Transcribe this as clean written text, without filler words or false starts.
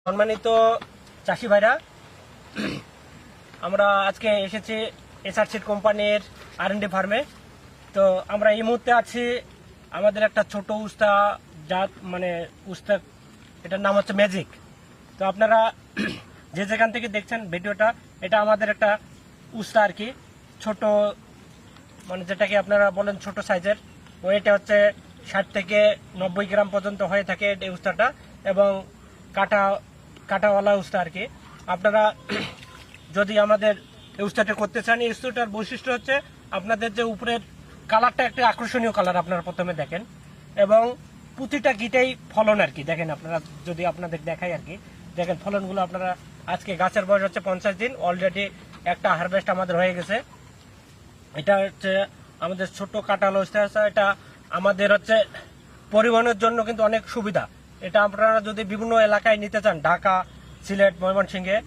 সম্মানিত চাষি ভাইরা, আমরা আজকে এসেছি এসআর সিড কোম্পানির R&D ফার্মে। তো আমরা এই মুহূর্তে আছি আমাদের একটা ছোট উস্তা জাত, মানে উস্তা, এটার নাম হচ্ছে ম্যাজিক। তো আপনারা যে যেখান থেকে দেখছেন ভিডিওটা, এটা আমাদের একটা উস্তা আর কি, ছোট, মানে যেটাকে আপনারা বলেন ছোট সাইজের। ওয়েটে হচ্ছে 60 থেকে 90 গ্রাম পর্যন্ত হয়ে থাকে এই উস্তাটা, এবং কাটাওয়ালা উস্তা আর কি। আপনারা যদি আমাদের এই উস্তাটা করতে চান, এই উস্তাটার বৈশিষ্ট্য হচ্ছে আপনাদের যে উপরের কালারটা একটা আকর্ষণীয় কালার আপনারা প্রথমে দেখেন, এবং প্রতিটা গিটেই ফলন আর কি। দেখেন আপনারা, যদি আপনাদের দেখাই আর কি, দেখেন ফলনগুলো আপনারা। আজকে গাছের বয়স হচ্ছে 50 দিন, অলরেডি একটা হারভেস্ট আমাদের হয়ে গেছে। এটা হচ্ছে আমাদের ছোট কাঁঠাল উস্তা। এটা আমাদের হচ্ছে পরিবহনের জন্য কিন্তু অনেক সুবিধা। এটা আপনারা যদি বিভিন্ন এলাকায় নিতে চান, ঢাকা, সিলেট, ময়মনসিংহে,